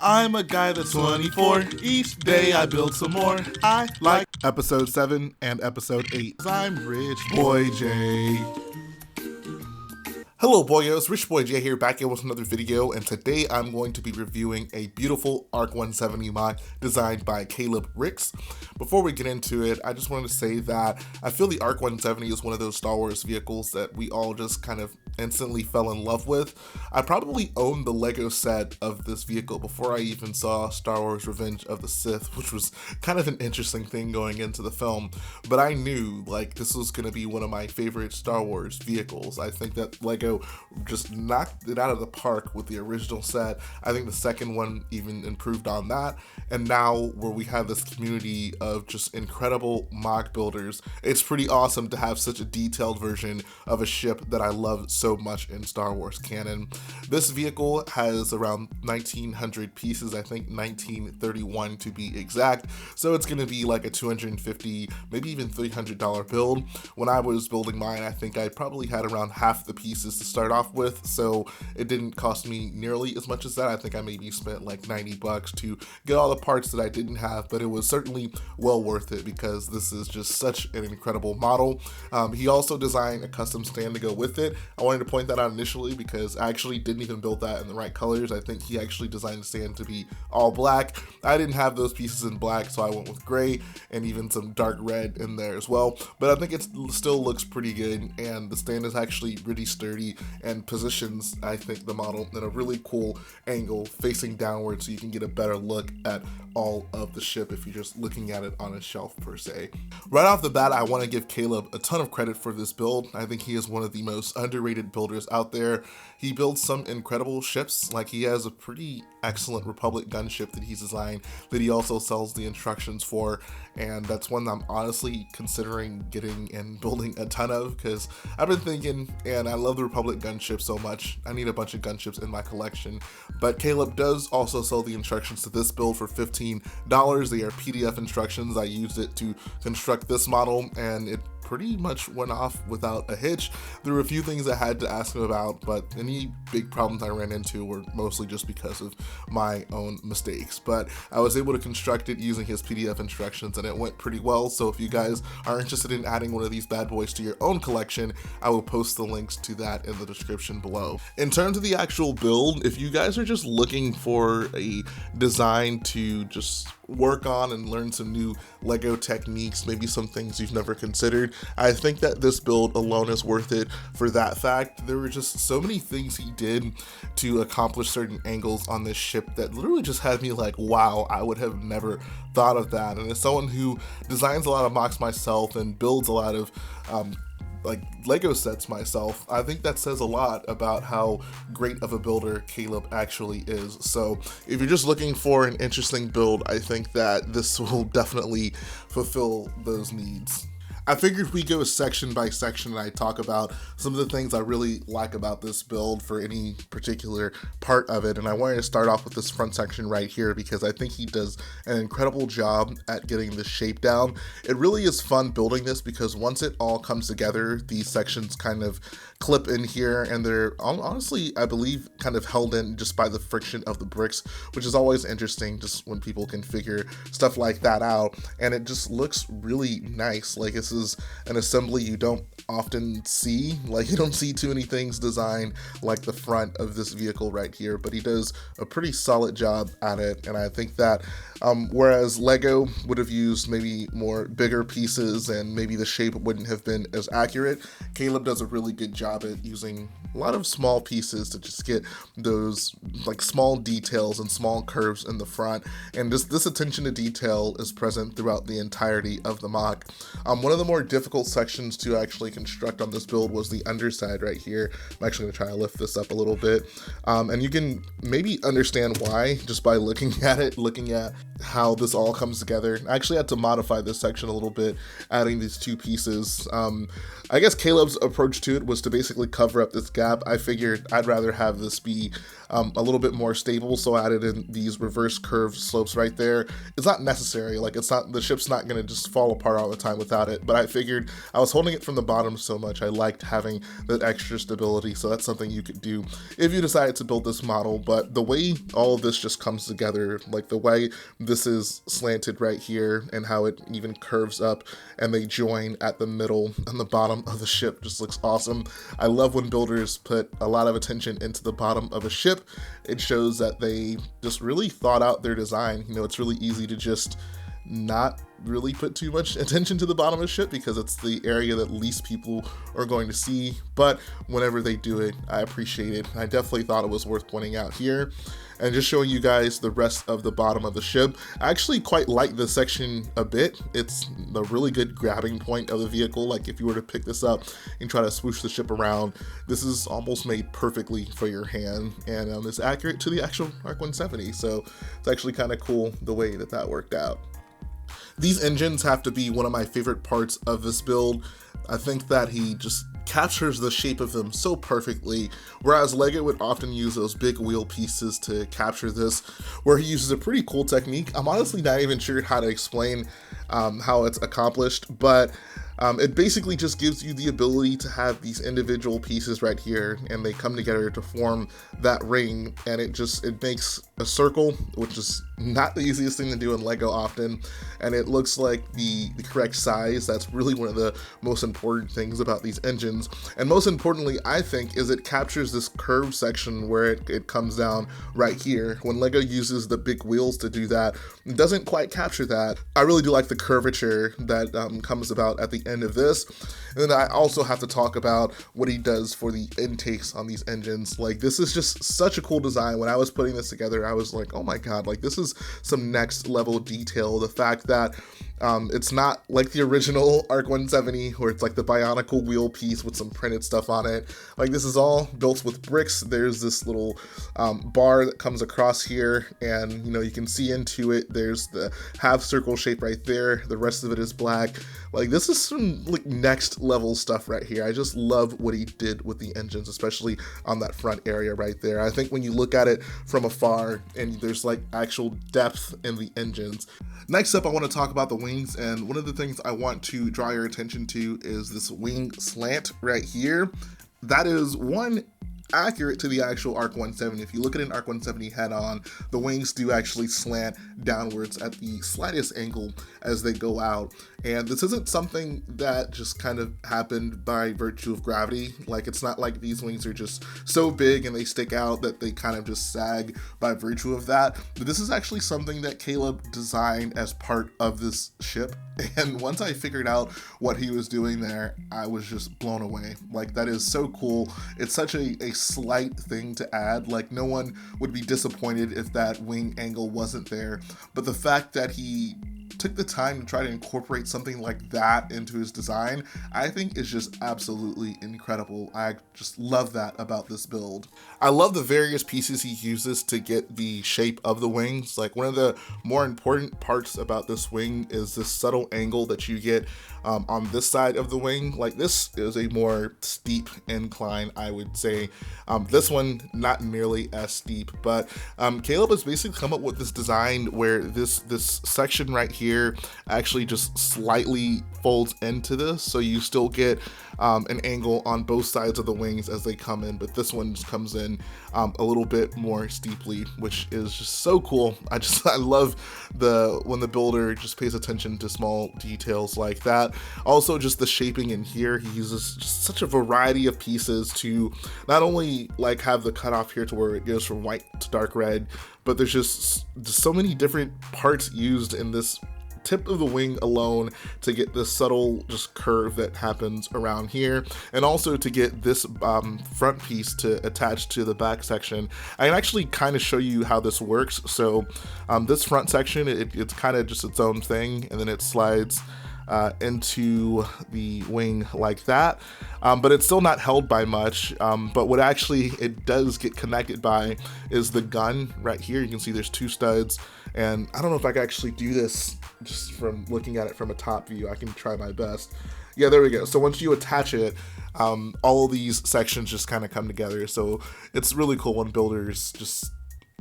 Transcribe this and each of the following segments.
I'm a guy that's 24. Each day I build some more. I like episode 7 and episode 8. I'm Rich Boy J. Hello boyos, Rich Boy J here, back in with another video, and today I'm going to be reviewing a beautiful ARC-170 mod designed by Caleb Ricks. Before we get into it, I just wanted to say that I feel the ARC-170 is one of those Star Wars vehicles that we all just kind of instantly fell in love with. I probably owned the Lego set of this vehicle before I even saw Star Wars Revenge of the Sith, which was kind of an interesting thing going into the film, but I knew like this was going to be one of my favorite Star Wars vehicles. I think that Lego just knocked it out of the park with the original set. I think the second one even improved on that, and now where we have this community of just incredible mock builders, it's pretty awesome to have such a detailed version of a ship that I love so much in Star Wars canon. This vehicle has around 1900 pieces, I think 1931 to be exact, so it's going to be like a $250, maybe even $300 build. When I was building mine, I think I probably had around half the pieces to start off with, so it didn't cost me nearly as much as that. I think I maybe spent like $90 to get all the parts that I didn't have, but it was certainly well worth it because this is just such an incredible model. He also designed a custom stand to go with it. I wanted to point that out initially because I actually didn't even build that in the right colors. I think he actually designed the stand to be all black. I didn't have those pieces in black, so I went with gray and even some dark red in there as well, but I think it still looks pretty good, and the stand is actually really sturdy and positions, I think, the model in a really cool angle facing downward so you can get a better look at all of the ship if you're just looking at it on a shelf per se. Right off the bat, I want to give Caleb a ton of credit for this build. I think he is one of the most underrated builders out there. He builds some incredible ships, like he has a pretty excellent Republic gunship that he's designed that he also sells the instructions for, and that's one that I'm honestly considering getting and building a ton of because I've been thinking, and I love the Republic gunship so much, I need a bunch of gunships in my collection. But Caleb does also sell the instructions to this build for $15. They are PDF instructions. I used it to construct this model, and it pretty much went off without a hitch. There were a few things I had to ask him about, but any big problems I ran into were mostly just because of my own mistakes. But I was able to construct it using his PDF instructions, and it went pretty well. So if you guys are interested in adding one of these bad boys to your own collection, I will post the links to that in the description below. In terms of the actual build, if you guys are just looking for a design to just work on and learn some new Lego techniques, maybe some things you've never considered, I think that this build alone is worth it for that fact. There were just so many things he did to accomplish certain angles on this ship that literally just had me like, wow, I would have never thought of that. And as someone who designs a lot of mocks myself and builds a lot of like Lego sets myself, I think that says a lot about how great of a builder Caleb actually is. So if you're just looking for an interesting build, I think that this will definitely fulfill those needs. I figured we go section by section and I talk about some of the things I really like about this build for any particular part of it. And I wanted to start off with this front section right here because I think he does an incredible job at getting the shape down. It really is fun building this because once it all comes together, these sections kind of clip in here, and they're honestly, I believe, kind of held in just by the friction of the bricks, which is always interesting just when people can figure stuff like that out. And it just looks really nice. Like, this is an assembly you don't often see. Like, you don't see too many things designed like the front of this vehicle right here, but he does a pretty solid job at it. And I think that whereas Lego would have used maybe more bigger pieces and maybe the shape wouldn't have been as accurate, Caleb does a really good job at using a lot of small pieces to just get those like small details and small curves in the front. And this attention to detail is present throughout the entirety of the mock. One of the more difficult sections to actually construct on this build was the underside right here. I'm actually going to try to lift this up a little bit, and you can maybe understand why just by looking at it, looking at how this all comes together. I actually had to modify this section a little bit, adding these two pieces. I guess Caleb's approach to it was to basically cover up this gap. I figured I'd rather have this be a little bit more stable, so I added in these reverse curved slopes right there. It's not necessary, like it's not, the ship's not gonna just fall apart all the time without it, but I figured I was holding it from the bottom so much, I liked having that extra stability, so that's something you could do if you decided to build this model. But the way all of this just comes together, like the way this is slanted right here and how it even curves up and they join at the middle and the bottom of the ship, just looks awesome. I love when builders put a lot of attention into the bottom of a ship. It shows that they just really thought out their design. You know, it's really easy to just not really put too much attention to the bottom of the ship because it's the area that least people are going to see, but whenever they do it, I appreciate it. I definitely thought it was worth pointing out here and just showing you guys the rest of the bottom of the ship. I actually quite like this section a bit. It's a really good grabbing point of the vehicle. Like if you were to pick this up and try to swoosh the ship around, this is almost made perfectly for your hand, and it's accurate to the actual ARC-170, so it's actually kind of cool the way that that worked out. These engines have to be one of my favorite parts of this build. I think that he just captures the shape of them so perfectly, whereas LEGO would often use those big wheel pieces to capture this, where he uses a pretty cool technique. I'm honestly not even sure how to explain how it's accomplished, but it basically just gives you the ability to have these individual pieces right here, and they come together to form that ring, and it makes a circle, which is not the easiest thing to do in LEGO often, and it looks like the correct size. That's really one of the most important things about these engines, and most importantly, I think, is it captures this curved section where it comes down right here. When LEGO uses the big wheels to do that, it doesn't quite capture that. I really do like the curvature that comes about at the end of this. And then I also have to talk about what he does for the intakes on these engines. Like, this is just such a cool design. When I was putting this together, I was like, oh my god, like this is some next level detail. The fact that it's not like the original ARC-170 where it's like the bionicle wheel piece with some printed stuff on it. Like, this is all built with bricks. There's this little bar that comes across here, and you know, you can see into it. There's the half circle shape right there. The rest of it is black. Like, this is some like next level stuff right here. I just love what he did with the engines, especially on that front area right there. I think when you look at it from afar and there's like actual depth in the engines. Next up, I want to talk about the wings, and one of the things I want to draw your attention to is this wing slant right here. That is one accurate to the actual ARC-170. If you look at an ARC-170 head-on, the wings do actually slant downwards at the slightest angle as they go out. And this isn't something that just kind of happened by virtue of gravity. Like, it's not like these wings are just so big and they stick out that they kind of just sag by virtue of that. But this is actually something that Caleb designed as part of this ship. And once I figured out what he was doing there, I was just blown away. Like, that is so cool. It's such a slight thing to add. Like, no one would be disappointed if that wing angle wasn't there. But the fact that he took the time to try to incorporate something like that into his design, I think is just absolutely incredible. I just love that about this build. I love the various pieces he uses to get the shape of the wings. Like, one of the more important parts about this wing is this subtle angle that you get on this side of the wing. Like, this is a more steep incline, I would say. This one, not nearly as steep, but Caleb has basically come up with this design where this section right here actually just slightly folds into this, so you still get an angle on both sides of the wings as they come in, but this one just comes in a little bit more steeply, which is just so cool. I love when the builder just pays attention to small details like that. Also, just the shaping in here, he uses just such a variety of pieces to not only like have the cutoff here to where it goes from white to dark red, but there's just so many different parts used in this tip of the wing alone to get this subtle just curve that happens around here, and also to get this front piece to attach to the back section. I can actually kind of show you how this works. So this front section, it's kind of just its own thing, and then it slides into the wing like that, but it's still not held by much. But what actually it does get connected by is the gun right here. You can see there's 2 studs, and I don't know if I can actually do this just from looking at it from a top view. I can try my best. Yeah, there we go. So once you attach it, all of these sections just kind of come together. So it's really cool when builders just,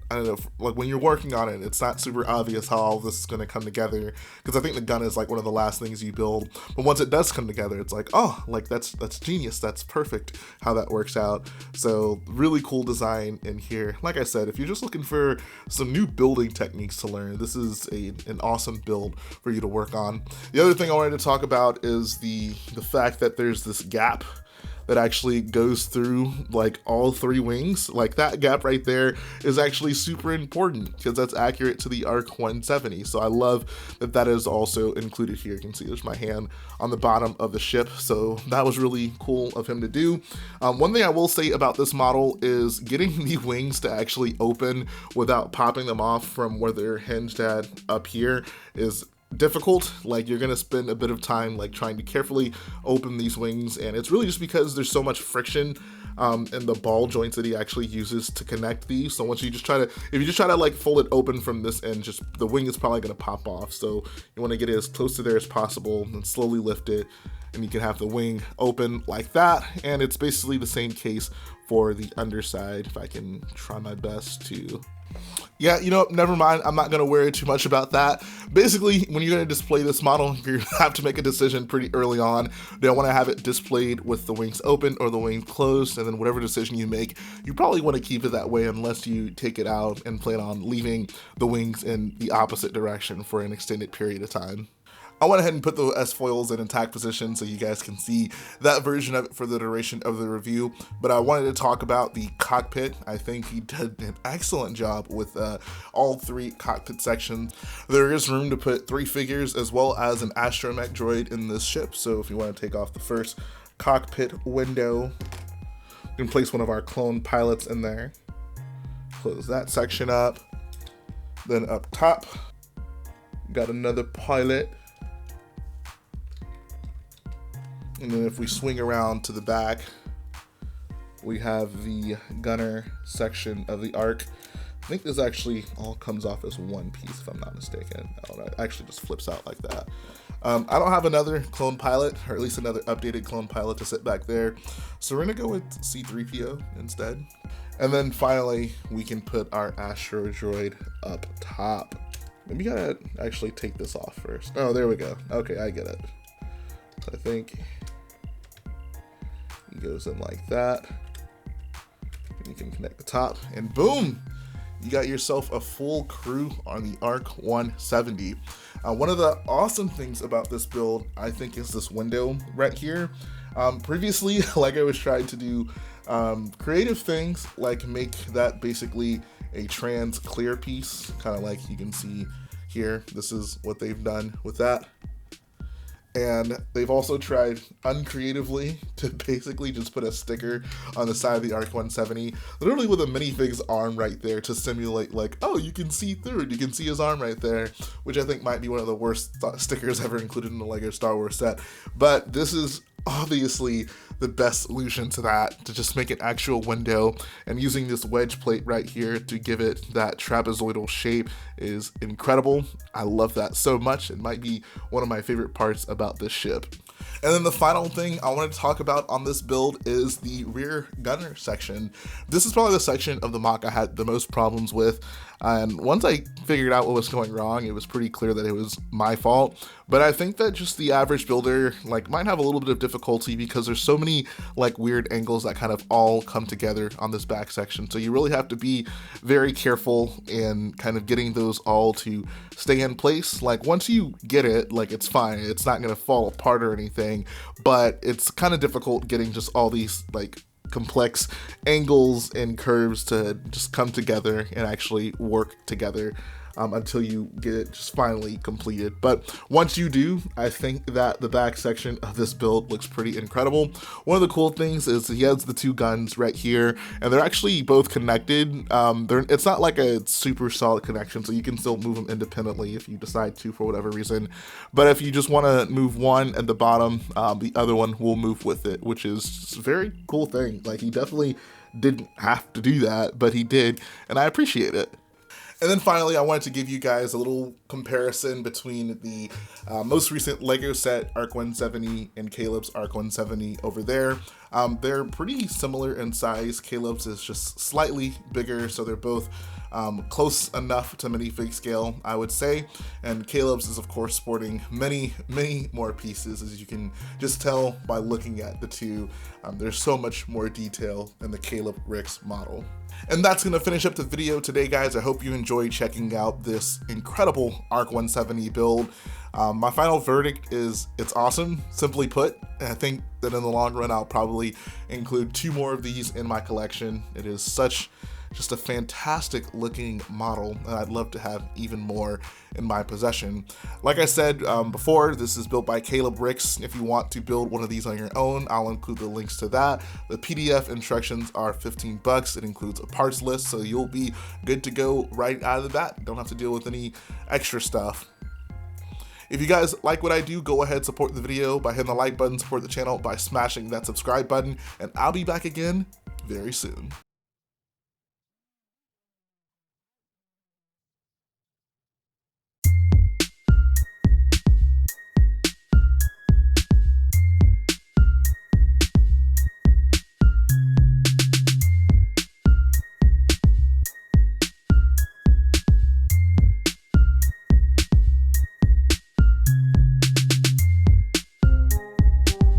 I don't know, like when you're working on it, it's not super obvious how all this is going to come together, because I think the gun is like one of the last things you build. But once it does come together, it's like, oh, like that's genius. That's perfect how that works out. So really cool design in here. Like I said, if you're just looking for some new building techniques to learn, this is an awesome build for you to work on. The other thing I wanted to talk about is the fact that there's this gap that actually goes through like all 3 wings. Like that gap right there is actually super important because that's accurate to the ARC-170. So I love that that is also included here. You can see there's my hand on the bottom of the ship. So that was really cool of him to do. One thing I will say about this model is getting the wings to actually open without popping them off from where they're hinged at up here is difficult. Like you're gonna spend a bit of time like trying to carefully open these wings, and it's really just because there's so much friction in the ball joints that he actually uses to connect these. So once you just try to, if you just try to like fold it open from this end, just the wing is probably gonna pop off. So you want to get it as close to there as possible and slowly lift it, and you can have the wing open like that. And it's basically the same case for the underside. If I can try my best to, yeah, you know, never mind. I'm not going to worry too much about that. Basically, when you're going to display this model, you have to make a decision pretty early on. Do I want to have it displayed with the wings open or the wings closed? And then whatever decision you make, you probably want to keep it that way unless you take it out and plan on leaving the wings in the opposite direction for an extended period of time. I went ahead and put the S-foils in attack position so you guys can see that version of it for the duration of the review, but I wanted to talk about the cockpit. I think he did an excellent job with all 3 cockpit sections. There is room to put 3 figures as well as an astromech droid in this ship, so if you want to take off the first cockpit window, you can place one of our clone pilots in there. Close that section up. Then up top, got another pilot. And then if we swing around to the back, we have the gunner section of the ARC. I think this actually all comes off as one piece, if I'm not mistaken. Oh, it actually just flips out like that. I don't have another clone pilot, or at least another updated clone pilot to sit back there. So we're gonna go with C-3PO instead. And then finally, we can put our Astro Droid up top. Maybe you gotta actually take this off first. Oh, there we go. Okay, I get it. So I think he goes in like that. And you can connect the top, and boom! You got yourself a full crew on the ARC-170. One of the awesome things about this build, I think, is this window right here. Previously, like I was trying to do creative things, like make that basically a trans clear piece, kind of like you can see here. This is what they've done with that. And they've also tried uncreatively to basically just put a sticker on the side of the ARC-170, literally with a minifig's arm right there to simulate like, oh, you can see through it, you can see his arm right there, which I think might be one of the worst stickers ever included in the LEGO Star Wars set. But this is obviously the best solution to that, to just make an actual window, and using this wedge plate right here to give it that trapezoidal shape is incredible. I love that so much. It might be one of my favorite parts about this ship. And then the final thing I want to talk about on this build is the rear gunner section. This is probably the section of the mock I had the most problems with. And once I figured out what was going wrong, it was pretty clear that it was my fault. But I think that just the average builder like might have a little bit of difficulty because there's so many like weird angles that kind of all come together on this back section. So you really have to be very careful in kind of getting those all to stay in place. Like once you get it, like it's fine. It's not going to fall apart or anything, but it's kind of difficult getting just all these like complex angles and curves to just come together and actually work together. until you get it just finally completed. But once you do, I think that the back section of this build looks pretty incredible. One of the cool things is he has the two guns right here, and they're actually both connected. It's not like a super solid connection, so you can still move them independently if you decide to for whatever reason. But if you just want to move one at the bottom, the other one will move with it, which is a very cool thing. Like, he definitely didn't have to do that, but he did, and I appreciate it. And then finally, I wanted to give you guys a little comparison between the most recent LEGO set ARC-170 and Caleb's ARC-170 over there. They're pretty similar in size. Caleb's is just slightly bigger, so they're both close enough to minifig scale, I would say. And Caleb's is, of course, sporting many, many more pieces, as you can just tell by looking at the two. There's so much more detail in the Caleb Ricks model. And that's going to finish up the video today, guys. I hope you enjoyed checking out this incredible ARC-170 build. My final verdict is it's awesome, simply put. And I think that in the long run, I'll probably include 2 more of these in my collection. It is just a fantastic looking model, and I'd love to have even more in my possession. Like I said before, this is built by Caleb Ricks. If you want to build one of these on your own, I'll include the links to that. The PDF instructions are 15 bucks. It includes a parts list, so you'll be good to go right out of the bat. You don't have to deal with any extra stuff. If you guys like what I do, go ahead, support the video by hitting the like button, support the channel by smashing that subscribe button, and I'll be back again very soon.